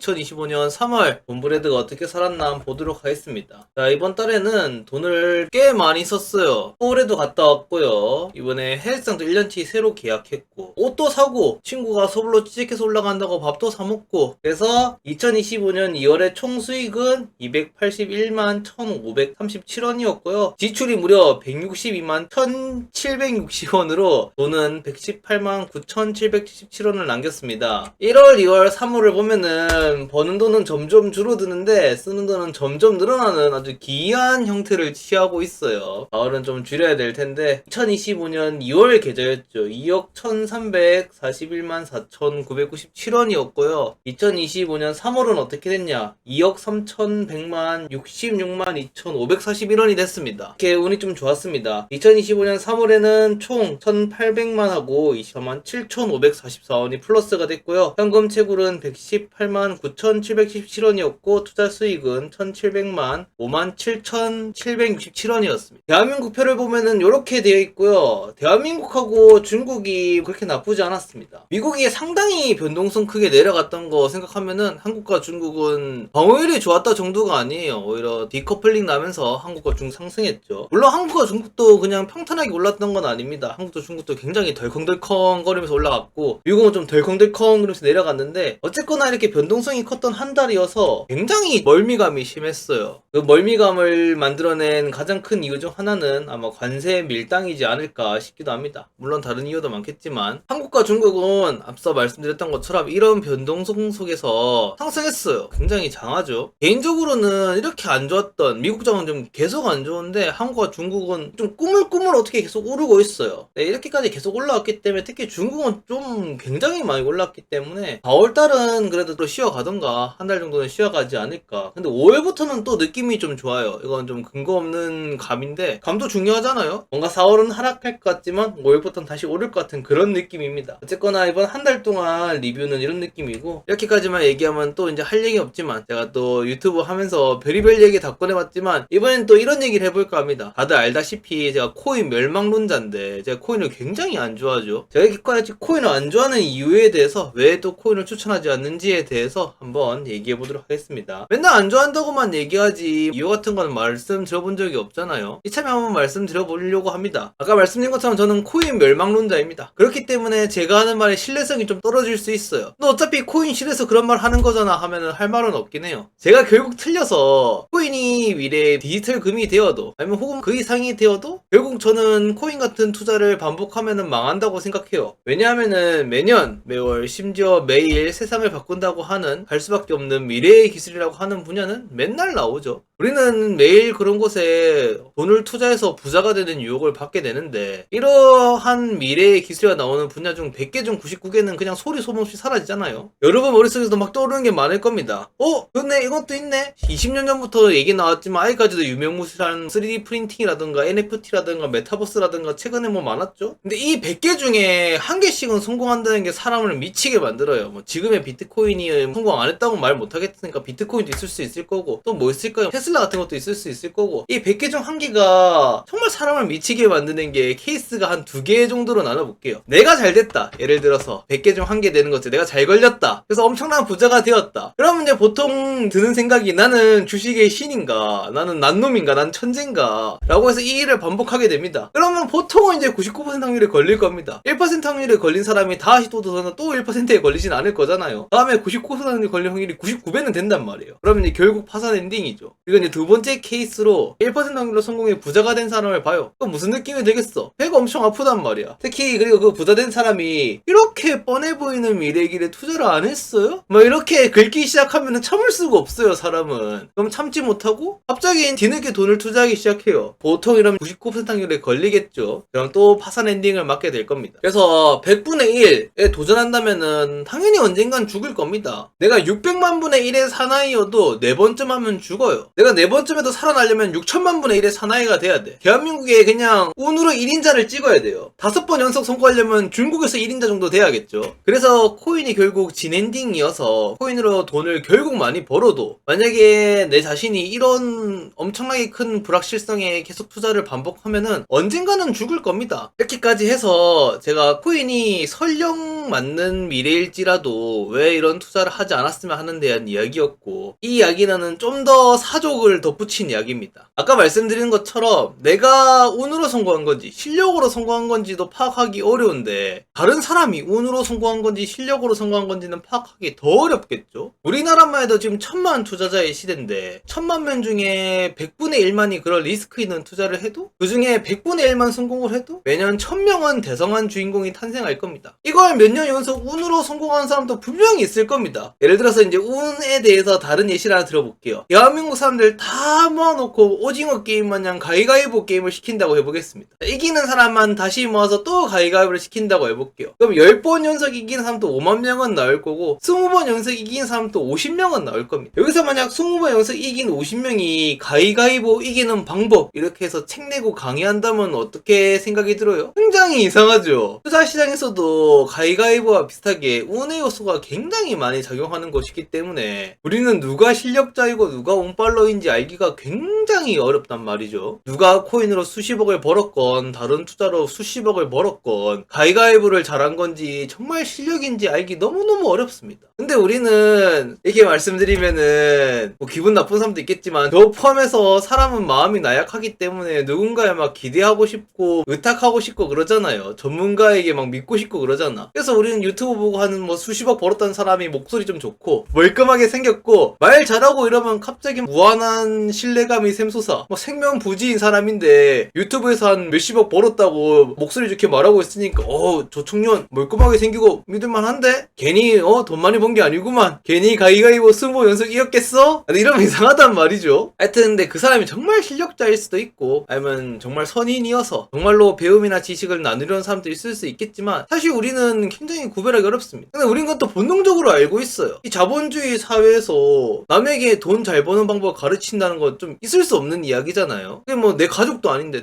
2025년 3월 본브레드가 어떻게 살았나 한번 보도록 하겠습니다. 자, 이번 달에는 돈을 꽤 많이 썼어요. 서울에도 갔다 왔고요. 이번에 해외상도 1년치 새로 계약했고, 옷도 사고, 친구가 서울로 취직해서 올라간다고 밥도 사먹고, 그래서 2025년 2월에 총 수익은 281만 1,537원이었고요. 지출이 무려 162만 1,760원으로 돈은 118만 9,777원을 남겼습니다. 1월, 2월, 3월을 보면은 버는 돈은 점점 줄어드는데 쓰는 돈은 점점 늘어나는 아주 기이한 형태를 취하고 있어요. 4월은 좀 줄여야 될 텐데 2025년 2월 계좌였죠. 2억 1,341만 4,997원이었고요. 2025년 3월은 어떻게 됐냐? 2억 3,100만 66만 2,541원이 됐습니다. 이렇게 운이 좀 좋았습니다. 2025년 3월에는 총 1,800만 하고 24만 7,544원이 플러스가 됐고요. 현금 채굴은 118만 9,717원이었고 투자 수익은 1,700만 5만 7,767원이었습니다. 대한민국 표를 보면은 이렇게 되어 있고요. 대한민국하고 중국이 그렇게 나쁘지 않았습니다. 미국이 상당히 변동성 크게 내려갔던 거 생각하면은 한국과 중국은 방어율이 좋았다 정도가 아니에요. 오히려 디커플링 나면서 한국과 중국 상승했죠. 물론 한국과 중국도 그냥 평탄하게 올랐던 건 아닙니다. 한국도 중국도 굉장히 덜컹덜컹 거리면서 올라갔고 미국은 좀 덜컹덜컹 거리면서 내려갔는데 어쨌거나 이렇게 변동성이 컸던 한 달이어서 굉장히 멀미감이 심했어요. 그 멀미감을 만들어낸 가장 큰 이유 중 하나는 아마 관세 밀당이지 않을까 싶기도 합니다. 물론 다른 이유도 많겠지만 한국과 중국은 앞서 말씀드렸던 것처럼 이런 변동성 속에서 상승했어요. 굉장히 장하죠. 개인적으로는 이렇게 안 좋았던 미국장은 좀 계속 안 좋은데 한국과 중국은 좀 꾸물꾸물 어떻게 계속 오르고 있어요. 네, 이렇게까지 계속 올라왔기 때문에 특히 중국은 좀 굉장히 많이 올랐기 때문에 4월달은 그래도 또 쉬어가던가 한 달 정도는 쉬어가지 않을까. 근데 5월부터는 또 느낌이 좀 좋아요. 이건 좀 근거 없는 감인데 감도 중요하잖아요. 뭔가 4월은 하락할 것 같지만 5월부터는 다시 오를 것 같은 그런 느낌입니다. 어쨌거나 이번 한 달 동안 리뷰는 이런 느낌이고 이렇게까지만 얘기하면 또 이제 할 얘기 없지만 제가 또 유튜브 하면서 별의별 얘기 다 꺼내봤지만 이번엔 또 이런 얘기를 해볼까 합니다. 다들 알다시피 제가 코인 멸망론자인데 제가 코인을 굉장히 안 좋아하죠. 제가 이렇게까지 코인을 안 좋아하는 이유에 대해서 왜 또 코인을 추천하지 않는지에 대해서 한번 얘기해보도록 하겠습니다. 맨날 안 좋아한다고만 얘기하지 이유 같은 거는 말씀드려본 적이 없잖아요. 이참에 한번 말씀드려보려고 합니다. 아까 말씀드린 것처럼 저는 코인 멸망론자입니다. 그렇기 때문에 제가 하는 말의 신뢰성이 좀 떨어질 수 있어요. 너 어차피 코인 실에서 그런 말 하는 거잖아 하면은 할 말은 없긴 해요. 제가 결국 틀려서 코인이 미래의 디지털 금이 되어도 아니면 혹은 그 이상이 되어도 결국 저는 코인 같은 투자를 반복하면은 망한다고 생각해요. 왜냐하면은 매년 매월 심지어 매일 세상을 바꾼다고 하는 갈 수밖에 없는 미래의 기술이라고 하는 분야는 맨날 나오죠. 우리는 매일 그런 곳에 돈을 투자해서 부자가 되는 유혹을 받게 되는데 이러한 미래의 기술이 나오는 분야 중 100개 중 99개는 그냥 소리 소문 없이 사라지잖아요. 여러분 머릿속에서도 막 떠오르는 게 많을 겁니다. 근데 이것도 있네? 20년 전부터 얘기 나왔지만 아직까지도 유명무실한 3D 프린팅이라든가 NFT라든가 메타버스라든가 최근에 뭐 많았죠? 근데 이 100개 중에 한 개씩은 성공한다는 게 사람을 미치게 만들어요. 뭐 지금의 비트코인이 성공 안 했다고 말 못하겠으니까 비트코인도 있을 수 있을 거고 또 뭐 있을까요? 테슬라 같은 것도 있을 수 있을 거고 이 100개 중 한 개가 정말 사람을 미치게 만드는 게 케이스가 한 2개 정도로 나눠볼게요. 내가 잘 됐다. 예를 들어서 100개 중 한 개 되는 거지. 내가 잘 걸렸다. 그래서 엄청난 부자가 되었다. 그러면 이제 보통 드는 생각이 나는 주식의 신인가? 나는 난놈인가? 난 천재인가? 라고 해서 이 일을 반복하게 됩니다. 그러면 보통은 이제 99% 확률에 걸릴 겁니다. 1% 확률에 걸린 사람이 다시 또 1%에 걸리진 않을 거잖아요. 다음에 99% 확률에 걸릴 확률이 99배는 된단 말이에요. 그러면 이제 결국 파산 엔딩이죠. 그리고 이제 두 번째 케이스로 1% 확률로 성공해 부자가 된 사람을 봐요. 그럼 무슨 느낌이 되겠어? 배가 엄청 아프단 말이야. 특히 그리고 그 부자 된 사람이 이렇게 뻔해 보이는 미래 길에 투자를 안 했어요? 막 이렇게 긁기 시작하면 참을 수가 없어요, 사람은. 그럼 참지 못하고 갑자기 뒤늦게 돈을 투자하기 시작해요. 보통 이러면 99% 확률에 걸리겠죠. 그럼 또 파산 엔딩을 맞게 될 겁니다. 그래서 100분의 1에 도전한다면은 당연히 언젠간 죽을 겁니다. 내가 600만 분의 1의 사나이여도 4번쯤 하면 죽어요. 내가 내가 네 번쯤에도 살아나려면 6천만 분의 1의 사나이가 돼야 돼. 대한민국에 그냥 운으로 1인자를 찍어야 돼요. 5번 연속 성공하려면 중국에서 1인자 정도 돼야겠죠. 그래서 코인이 결국 진엔딩이어서 코인으로 돈을 결국 많이 벌어도 만약에 내 자신이 이런 엄청나게 큰 불확실성에 계속 투자를 반복하면은 언젠가는 죽을 겁니다. 이렇게까지 해서 제가 코인이 설령 맞는 미래일지라도 왜 이런 투자를 하지 않았으면 하는 대한 이야기였고, 이 이야기는 좀 더 사족을 덧붙인 이야기입니다. 아까 말씀드린 것처럼 내가 운으로 성공한 건지 실력으로 성공한 건지도 파악하기 어려운데 다른 사람이 운으로 성공한 건지 실력으로 성공한 건지는 파악하기 더 어렵겠죠. 우리나라만 해도 지금 1000만 투자자의 시대인데 1000만 명 중에 100분의 1만이 그런 리스크 있는 투자를 해도 그 중에 100분의 1만 성공을 해도 매년 1000명은 대성한 주인공이 탄생할 겁니다. 이걸 몇 년 연속 운으로 성공한 사람도 분명히 있을 겁니다. 예를 들어서 이제 운에 대해서 다른 예시를 하나 들어볼게요. 대한민국 사람들 다 모아놓고 오징어 게임 마냥 가위가위보 게임을 시킨다고 해보겠습니다. 이기는 사람만 다시 모아서 또 가위가위보를 시킨다고 해볼게요. 그럼 10번 연속 이기는 사람도 5만 명은 나올 거고 20번 연속 이기는 사람도 50명은 나올 겁니다. 여기서 만약 20번 연속 이긴 50명이 가위가위보 이기는 방법 이렇게 해서 책 내고 강의한다면 어떻게 생각이 들어요? 굉장히 이상하죠. 투자시장에서도 가위가위보와 비슷하게 운의 요소가 굉장히 많이 작용하는 것이기 때문에 우리는 누가 실력자이고 누가 운빨러인지 알기가 굉장히 어렵단 말이죠. 누가 코인으로 수십억을 벌었건 다른 투자로 수십억을 벌었건 가위가위보를 잘한 건지 정말 실력인지 알기 너무너무 어렵습니다. 근데 우리는 이렇게 말씀드리면은 뭐 기분 나쁜 사람도 있겠지만 저 포함해서 사람은 마음이 나약하기 때문에 누군가에 막 기대하고 싶고 의탁하고 싶고 그러잖아요. 전문가에게 막 믿고 싶고 그러잖아. 그래서 우리는 유튜브 보고 하는 뭐 수십억 벌었다는 사람이 목소리 좀 좋고 멀끔하게 생겼고 말 잘하고 이러면 갑자기 무한한 신뢰감이 샘솟아. 뭐 생명부지인 사람인데 유튜브에서 한 몇십억 벌었다고 목소리 좋게 말하고 있으니까 저 청년 멀끔하게 생기고 믿을만한데? 괜히 돈 많이 번 게 아니구만. 괜히 가위가위보 20번 연속 이겼겠어? 이러면 이상하단 말이죠. 하여튼 근데 그 사람이 정말 실력자일 수도 있고 아니면 정말 선인이어서 정말로 배움이나 지식을 나누려는 사람도 있을 수 있겠지만 사실 우리는 굉장히 구별하기 어렵습니다. 근데 우린 그것도 본능적으로 알고 있어요. 이 자본주의 사회에서 남에게 돈 잘 버는 방법을 가르친다는 건 좀 있을 수 없는 이야기잖아요. 그게 뭐 내 가족도 아닌데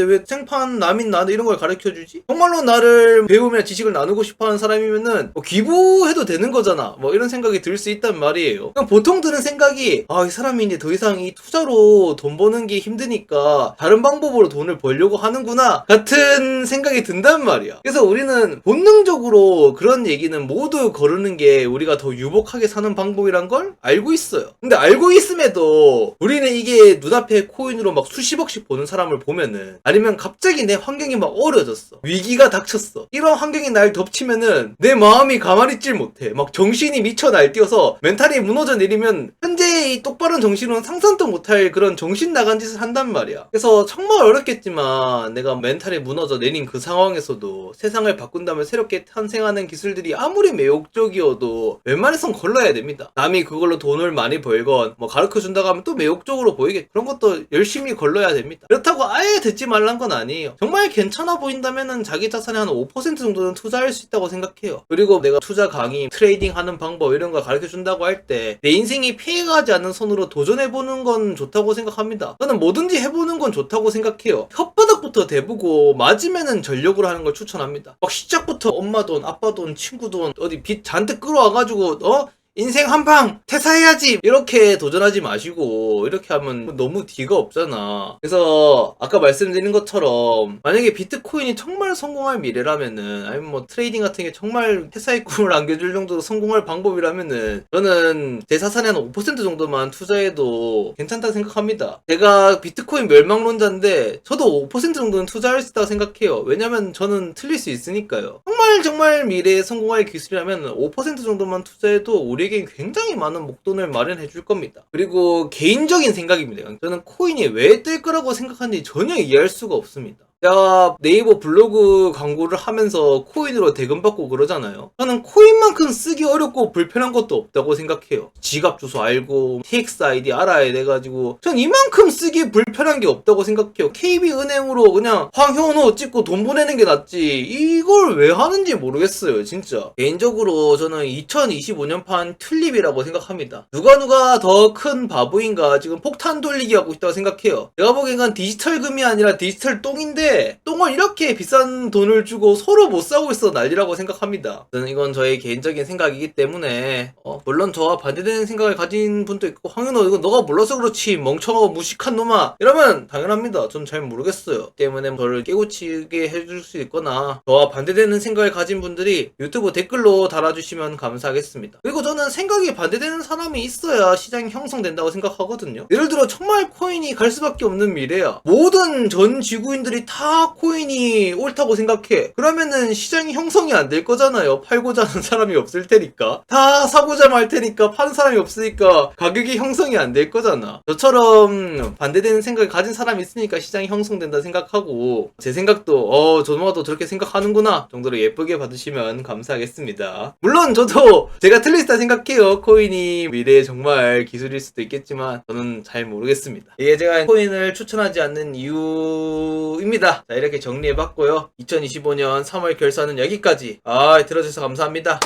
왜 생판 남인 나한테 이런 걸 가르쳐주지? 정말로 나를 배움이나 지식을 나누고 싶어하는 사람이면은 뭐 기부해도 되는 거잖아. 뭐 이런 생각이 들 수 있단 말이에요. 보통 드는 생각이 이 사람이 이제 더 이상 이 투자로 돈 버는 게 힘드니까 다른 방법으로 돈을 벌려고 하는구나 같은 생각이 든단 말이야. 그래서 우리는 본능적으로 그런 얘기는 모두 거르는 게 우리가 더 유복하게 사는 방법이란 걸 알고 있어요. 근데 알고 있음에도 우리는 이게 눈앞에 코인으로 막 수십억씩 버는 사람을 보면은 아니면 갑자기 내 환경이 막 어려졌어. 위기가 닥쳤어. 이런 환경이 날 덮치면은 내 마음이 가만히 있질 못해. 막 정신이 미쳐 날뛰어서 멘탈이 무너져 내리면 현재 이 똑바른 정신으로는 상상도 못할 그런 정신 나간 짓을 한단 말이야. 그래서 정말 어렵겠지만 내가 멘탈이 무너져 내린 그 상황에서도 세상을 바꾼다면 새롭게 탄생하는 기술들이 아무리 매혹적이어도 웬만해선 걸러야 됩니다. 남이 그걸로 돈을 많이 벌건 뭐 가르쳐준다고 하면 또 매혹적으로 보이겠. 그런 것도 열심히 걸러야 됩니다. 그렇다고 아예 듣지 말란 건 아니에요. 정말 괜찮아 보인다면은 자기 자산의 한 5% 정도는 투자할 수 있다고 생각해요. 그리고 내가 투자 강의, 트레이딩 하는 방법 이런 거 가르쳐준다고 할 때 내 인생이 피해가지 않는 선으로 도전해보는 건 좋다고 생각합니다. 저는 뭐든지 해보는 건 좋다고 생각해요. 혓바닥부터 대보고 맞으면은 전력으로 하는 걸 추천합니다. 막 시작부터 엄마 돈, 아빠 돈, 친구 돈 어디 빚 잔뜩 끌어와가지고 인생 한방 퇴사해야지 이렇게 도전하지 마시고 이렇게 하면 너무 뒤가 없잖아. 그래서 아까 말씀드린 것처럼 만약에 비트코인이 정말 성공할 미래라면은 아니면 뭐 트레이딩 같은 게 정말 퇴사의 꿈을 안겨줄 정도로 성공할 방법이라면은 저는 제 자산의 한 5% 정도만 투자해도 괜찮다고 생각합니다. 제가 비트코인 멸망론자인데 저도 5% 정도는 투자할 수 있다고 생각해요. 왜냐면 저는 틀릴 수 있으니까요. 정말 미래에 성공할 기술이라면 5% 정도만 투자해도 우리에게 굉장히 많은 목돈을 마련해 줄 겁니다. 그리고 개인적인 생각입니다. 저는 코인이 왜 뜰 거라고 생각하는지 전혀 이해할 수가 없습니다. 내가 네이버 블로그 광고를 하면서 코인으로 대금 받고 그러잖아요. 저는 코인만큼 쓰기 어렵고 불편한 것도 없다고 생각해요. 지갑 주소 알고 TX 아이디 알아야 돼가지고 전 이만큼 쓰기 불편한 게 없다고 생각해요. KB은행으로 그냥 황현호 찍고 돈 보내는 게 낫지 이걸 왜 하는지 모르겠어요 진짜. 개인적으로 저는 2025년판 튤립이라고 생각합니다. 누가 더 큰 바보인가 지금 폭탄 돌리기 하고 있다고 생각해요. 제가 보기엔 디지털금이 아니라 디지털 똥인데 똥을 이렇게 비싼 돈을 주고 서로 못 사고 있어 난리라고 생각합니다. 저는 이건 저의 개인적인 생각이기 때문에 물론 저와 반대되는 생각을 가진 분도 있고 황현호 이거 너가 몰라서 그렇지 멍청하고 무식한 놈아 이러면 당연합니다. 전 잘 모르겠어요. 때문에 저를 깨우치게 해줄 수 있거나 저와 반대되는 생각을 가진 분들이 유튜브 댓글로 달아주시면 감사하겠습니다. 그리고 저는 생각이 반대되는 사람이 있어야 시장이 형성된다고 생각하거든요. 예를 들어 정말 코인이 갈 수밖에 없는 미래야. 모든 전 지구인들이 다 코인이 옳다고 생각해. 그러면은 시장이 형성이 안 될 거잖아요. 팔고자 하는 사람이 없을 테니까. 다 사고자 말 테니까 파는 사람이 없으니까 가격이 형성이 안 될 거잖아. 저처럼 반대되는 생각을 가진 사람이 있으니까 시장이 형성된다 생각하고 제 생각도 조마도 저렇게 생각하는구나 정도로 예쁘게 봐주시면 감사하겠습니다. 물론 저도 제가 틀리다 생각해요. 코인이 미래에 정말 기술일 수도 있겠지만 저는 잘 모르겠습니다. 이게 제가 코인을 추천하지 않는 이유입니다. 자 이렇게 정리해봤고요. 2025년 3월 결산은 여기까지. 들어주셔서 감사합니다.